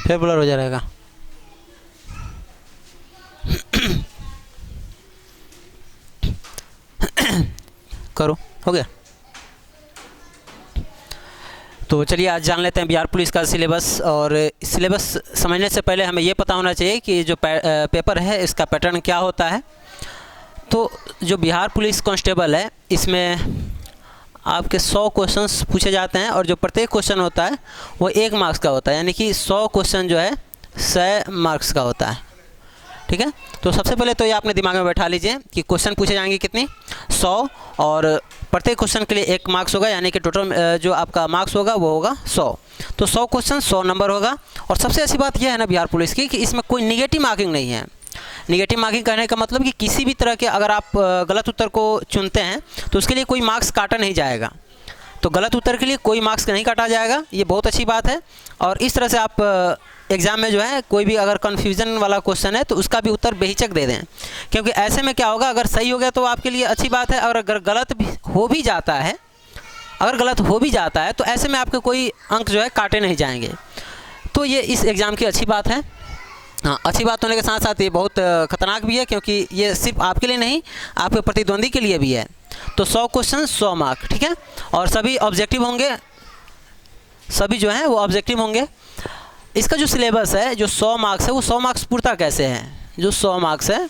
फिर ब्लर हो जाएगा। करो, हो गया। तो चलिए आज जान लेते हैं बिहार पुलिस का सिलेबस। और सिलेबस समझने से पहले हमें ये पता होना चाहिए कि जो पेपर है इसका पैटर्न क्या होता है। तो जो बिहार पुलिस कांस्टेबल है इसमें आपके 100 क्वेश्चंस पूछे जाते हैं और जो प्रत्येक क्वेश्चन होता है वो 1 मार्क्स का होता है, यानी कि 100 क्वेश्चन जो है 100 मार्क्स का होता है। ठीक है, तो सबसे पहले तो ये आपने दिमाग में बैठा लीजिए कि क्वेश्चन पूछे जाएंगे कितनी 100 और प्रत्येक क्वेश्चन के लिए 1 मार्क्स होगा, यानी कि टोटल जो आपका मार्क्स होगा वो होगा 100। तो 100 क्वेश्चन 100 नंबर होगा। और सबसे अच्छी बात यह है ना बिहार पुलिस की कि इसमें कोई निगेटिव मार्किंग नहीं है। निगेटिव मार्किंग कहने का मतलब कि किसी भी तरह के अगर आप गलत उत्तर को चुनते हैं तो उसके लिए कोई मार्क्स काटा नहीं जाएगा। तो गलत उत्तर के लिए कोई मार्क्स नहीं काटा जाएगा, ये बहुत अच्छी बात है। और इस तरह से आप एग्ज़ाम में जो है कोई भी अगर कन्फ्यूज़न वाला क्वेश्चन है तो उसका भी उत्तर बेहिचक दे दें, क्योंकि ऐसे में क्या होगा, अगर सही हो गया तो आपके लिए अच्छी बात है, और अगर गलत भी हो भी जाता है, तो ऐसे में आपके कोई अंक जो है काटे नहीं जाएंगे। तो ये इस एग्ज़ाम की अच्छी बात है। हाँ, अच्छी बात होने के साथ साथ ये बहुत ख़तरनाक भी है, क्योंकि ये सिर्फ आपके लिए नहीं आपके प्रतिद्वंदी के लिए भी है। तो 100 क्वेश्चन 100 मार्क, ठीक है। और सभी ऑब्जेक्टिव होंगे, सभी जो हैं वो ऑब्जेक्टिव होंगे। इसका जो सिलेबस है, जो 100 मार्क्स है वो 100 मार्क्स पूरता कैसे हैं, जो 100 मार्क्स है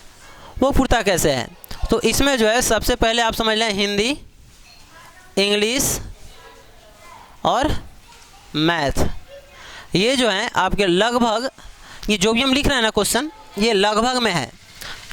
वो पूरता कैसे है। तो इसमें जो है सबसे पहले आप समझ लें हिंदी, इंग्लिश और मैथ, ये जो है आपके लगभग, ये जो भी हम लिख रहे हैं ना क्वेश्चन, ये लगभग में है,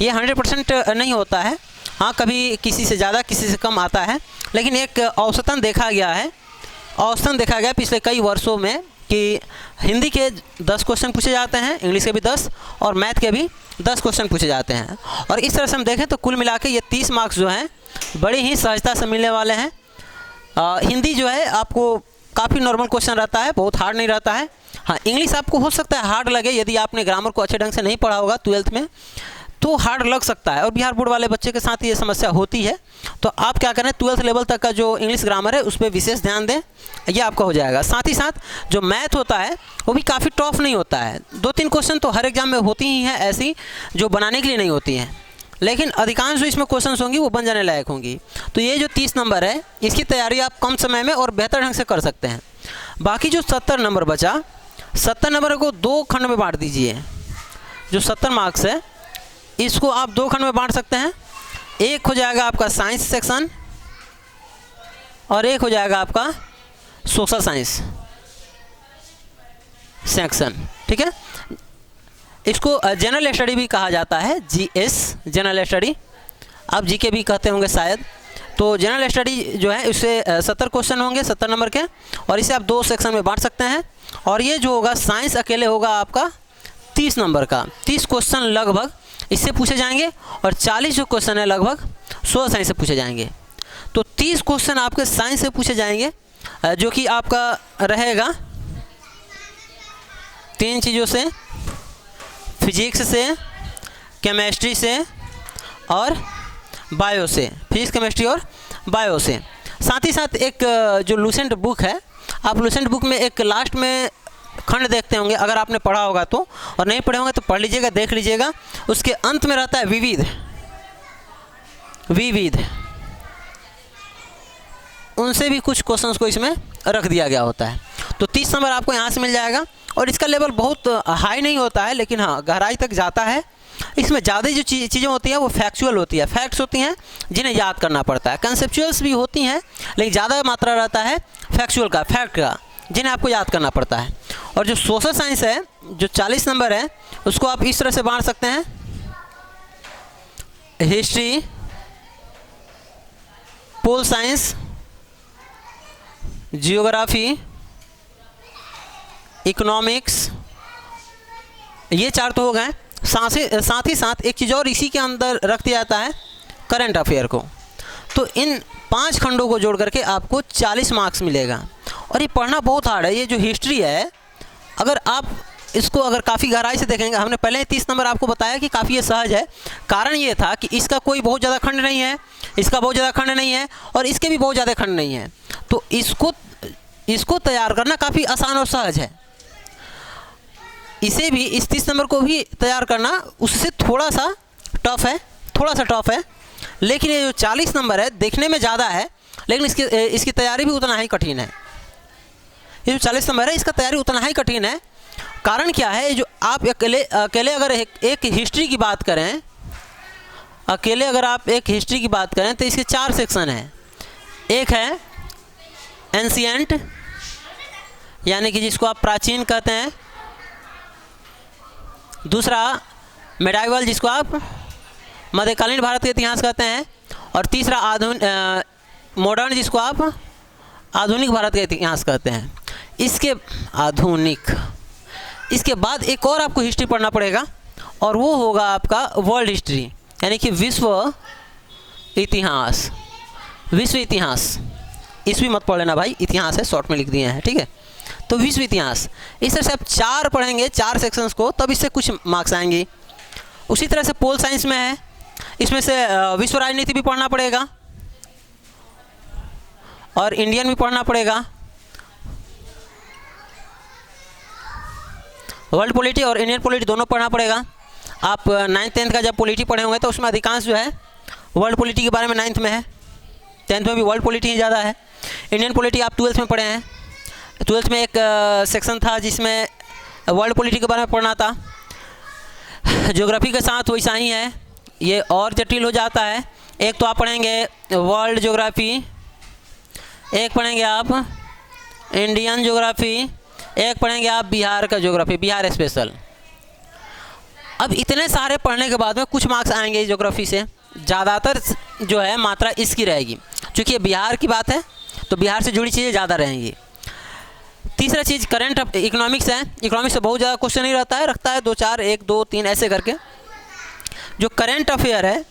ये 100% नहीं होता है। हाँ, कभी किसी से ज़्यादा किसी से कम आता है, लेकिन एक औसतन देखा गया पिछले कई वर्षों में कि हिंदी के 10 क्वेश्चन पूछे जाते हैं, इंग्लिश के भी 10 और मैथ के भी 10 क्वेश्चन पूछे जाते हैं। और इस तरह से हम देखें तो कुल मिला के ये 30 मार्क्स जो हैं बड़ी ही सहजता से मिलने वाले हैं। हिंदी जो है आपको काफ़ी नॉर्मल क्वेश्चन रहता है, बहुत हार्ड नहीं रहता है। हाँ, इंग्लिश आपको हो सकता है हार्ड लगे, यदि आपने ग्रामर को अच्छे ढंग से नहीं पढ़ा होगा 12th में तो हार्ड लग सकता है, और बिहार बोर्ड वाले बच्चे के साथ ये समस्या होती है। तो आप क्या करें, 12th लेवल तक का जो इंग्लिश ग्रामर है उस पर विशेष ध्यान दें, ये आपका हो जाएगा। साथ ही साथ जो मैथ होता है वो भी काफ़ी टफ नहीं होता है। 2-3 क्वेश्चन तो हर एग्जाम में होती ही हैं ऐसी जो बनाने के लिए नहीं होती हैं, लेकिन अधिकांश जो इसमें क्वेश्चंस होंगी वो बन जाने लायक होंगी। तो ये जो 30 नंबर है इसकी तैयारी आप कम समय में और बेहतर ढंग से कर सकते हैं। बाकी जो 70 नंबर बचा, 70 नंबर को 2 खंड में बांट दीजिए। जो 70 मार्क्स है इसको आप 2 खंड में बांट सकते हैं। एक हो जाएगा आपका साइंस सेक्शन और एक हो जाएगा आपका सोशल साइंस सेक्शन, ठीक है। इसको जनरल स्टडी भी कहा जाता है, जीएस जनरल स्टडी, आप जीके भी कहते होंगे शायद। तो जनरल स्टडी जो है इससे 70 क्वेश्चन होंगे 70 नंबर के, और इसे आप 2 सेक्शन में बांट सकते हैं। और ये जो होगा साइंस अकेले होगा आपका 30 नंबर का, 30 क्वेश्चन लगभग इससे पूछे जाएंगे, और 40 जो क्वेश्चन है लगभग सोशल साइंस से पूछे जाएंगे। तो 30 क्वेश्चन आपके साइंस से पूछे जाएंगे, जो कि आपका रहेगा 3 चीज़ों से, फिजिक्स से, केमिस्ट्री से और बायो से, फिजिक्स केमिस्ट्री और बायो से। साथ ही साथ एक जो लूसेंट बुक है, आप लूसेंट बुक में एक लास्ट में खंड देखते होंगे, अगर आपने पढ़ा होगा तो, और नहीं पढ़े होंगे तो पढ़ लीजिएगा, देख लीजिएगा। उसके अंत में रहता है विविध, उनसे भी कुछ क्वेश्चंस को इसमें रख दिया गया होता है। तो 30 नंबर आपको यहाँ से मिल जाएगा, और इसका लेवल बहुत हाई नहीं होता है, लेकिन हाँ गहराई तक जाता है। इसमें ज़्यादा जो चीज़ें होती हैं वो फैक्चुअल होती है, फैक्ट्स होती हैं जिन्हें याद करना पड़ता है। कंसेप्चुअल्स भी होती हैं, लेकिन ज़्यादा मात्रा रहता है फैक्चुअल का, फैक्ट का, जिन्हें आपको याद करना पड़ता है। और जो सोशल साइंस है, जो 40 नंबर है, उसको आप इस तरह से बांट सकते हैं, history, pol science, geography, economics, ये 4 तो हो गए। साथ ही साथ एक चीज़ और इसी के अंदर रख दिया जाता है, करंट अफेयर को। तो इन 5 खंडों को जोड़ करके आपको 40 मार्क्स मिलेगा, और ये पढ़ना बहुत हार्ड है। ये जो हिस्ट्री है, अगर आप इसको अगर काफ़ी गहराई से देखेंगे, हमने पहले 30 नंबर आपको बताया कि काफ़ी ये सहज है। कारण ये था कि इसका कोई बहुत ज़्यादा खंड नहीं है, इसका बहुत ज़्यादा खंड नहीं है, और इसके भी बहुत ज़्यादा खंड नहीं है। तो इसको तैयार करना काफ़ी आसान और सहज है। इसे भी, इस 30 नंबर को भी तैयार करना उससे थोड़ा सा टफ है, लेकिन ये जो 40 नंबर है देखने में ज़्यादा है, लेकिन इसकी तैयारी भी उतना ही कठिन है। ये जो 40 नंबर है इसका तैयारी उतना ही कठिन है। कारण क्या है, जो आप अकेले अगर एक हिस्ट्री की बात करें, अकेले अगर आप एक हिस्ट्री की बात करें तो इसके 4 सेक्शन हैं। एक है एंशिएंट, यानी कि जिसको आप प्राचीन कहते हैं। दूसरा मेडाइवल, जिसको आप मध्यकालीन भारत के इतिहास कहते हैं। और तीसरा मॉडर्न, जिसको आप आधुनिक भारत का इतिहास कहते हैं। इसके बाद एक और आपको हिस्ट्री पढ़ना पड़ेगा, और वो होगा आपका वर्ल्ड हिस्ट्री, यानी कि विश्व इतिहास। इसवी मत पढ़ लेना भाई, इतिहास है, शॉर्ट में लिख दिए हैं, ठीक है। तो विश्व इतिहास, इस तरह से आप 4 पढ़ेंगे, 4 सेक्शंस को, तब इससे कुछ मार्क्स आएंगे। उसी तरह से पोल साइंस में है, इसमें से विश्व राजनीति भी पढ़ना पड़ेगा और इंडियन भी पढ़ना पड़ेगा। वर्ल्ड पॉलिटी और इंडियन पॉलिटी दोनों पढ़ना पड़ेगा। आप 9th 10th का जब पॉलिटी पढ़े होंगे तो उसमें अधिकांश जो है वर्ल्ड पॉलिटी के बारे में 9th में है, 10th में भी वर्ल्ड पॉलिटी ही ज़्यादा है। इंडियन पॉलिटी आप 12th में पढ़े हैं। 12th में एक सेक्शन था जिसमें वर्ल्ड पॉलिटी के बारे में पढ़ना था। ज्योग्राफी के साथ वैसा ही है, ये और जटिल हो जाता है। एक तो आप पढ़ेंगे वर्ल्ड ज्योग्राफी, एक पढ़ेंगे आप इंडियन ज्योग्राफी, एक पढ़ेंगे आप बिहार का ज्योग्राफी, बिहार स्पेशल। अब इतने सारे पढ़ने के बाद में कुछ मार्क्स आएंगे ज्योग्राफी से, ज़्यादातर जो है मात्रा इसकी रहेगी, क्योंकि ये बिहार की बात है तो बिहार से जुड़ी चीज़ें ज़्यादा रहेंगी। तीसरा चीज़ करंट इकोनॉमिक्स है। इकोनॉमिक्स से बहुत ज़्यादा क्वेश्चन नहीं रहता है, रखता है 2 4 1 2 3 ऐसे करके। जो करंट अफेयर है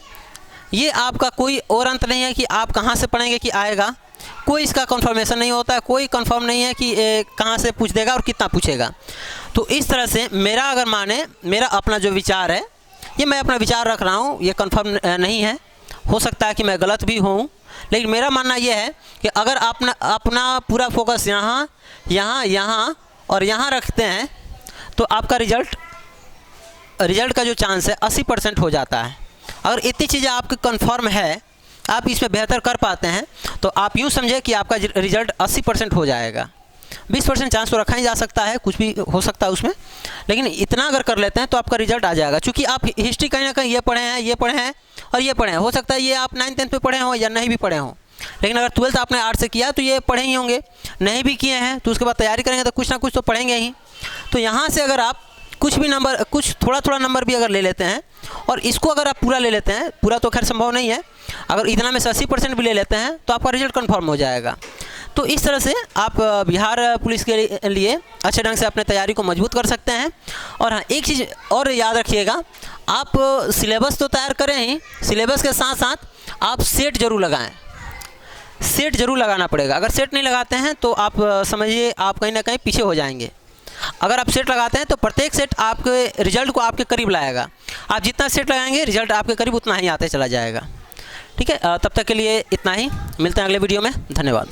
ये आपका कोई और अंत नहीं है कि आप कहाँ से पढ़ेंगे कि आएगा, कोई इसका कंफर्मेशन नहीं होता है, कोई कंफर्म नहीं है कि कहाँ से पूछ देगा और कितना पूछेगा। तो इस तरह से मेरा अपना जो विचार है, ये मैं अपना विचार रख रहा हूँ, ये कंफर्म नहीं है, हो सकता है कि मैं गलत भी हूँ, लेकिन मेरा मानना ये है कि अगर अपना पूरा फोकस यहाँ और यहाँ रखते हैं तो आपका रिजल्ट का जो चांस है 80% हो जाता है। अगर इतनी चीज़ें आपकी कंफर्म है, आप इसमें बेहतर कर पाते हैं, तो आप यूँ समझे कि आपका रिजल्ट 80% हो जाएगा। 20% चांस तो रखा ही जा सकता है, कुछ भी हो सकता है उसमें, लेकिन इतना अगर कर लेते हैं तो आपका रिजल्ट आ जाएगा। क्योंकि आप हिस्ट्री कहीं ना कहीं ये पढ़े हैं और ये पढ़े हैं, हो सकता है ये आप 9th 10th पे पढ़े हों या नहीं भी पढ़े हों, लेकिन अगर 12th आपने आर्ट्स से किया तो ये पढ़े ही होंगे। नहीं भी किए हैं तो उसके बाद तैयारी करेंगे तो कुछ ना कुछ तो पढ़ेंगे ही। तो यहाँ से अगर आप कुछ थोड़ा नंबर भी अगर ले लेते हैं और इसको अगर आप पूरा ले लेते हैं, पूरा तो खैर संभव नहीं है, अगर इतना में से 80% भी ले लेते हैं तो आपका रिजल्ट कन्फर्म हो जाएगा। तो इस तरह से आप बिहार पुलिस के लिए अच्छे ढंग से अपने तैयारी को मजबूत कर सकते हैं। और हाँ, एक चीज़ और याद रखिएगा, आप सिलेबस तो तैयार करें ही, सिलेबस के साथ साथ आप सेट जरूर लगाएं। सेट जरूर लगाना पड़ेगा। अगर सेट नहीं लगाते हैं तो आप समझिए आप कहीं ना कहीं पीछे हो जाएंगे। अगर आप सेट लगाते हैं तो प्रत्येक सेट आपके रिजल्ट को आपके करीब लाएगा। आप जितना सेट लगाएंगे रिजल्ट आपके करीब उतना ही आते चला जाएगा। ठीक है, तब तक के लिए इतना ही, मिलते हैं अगले वीडियो में। धन्यवाद।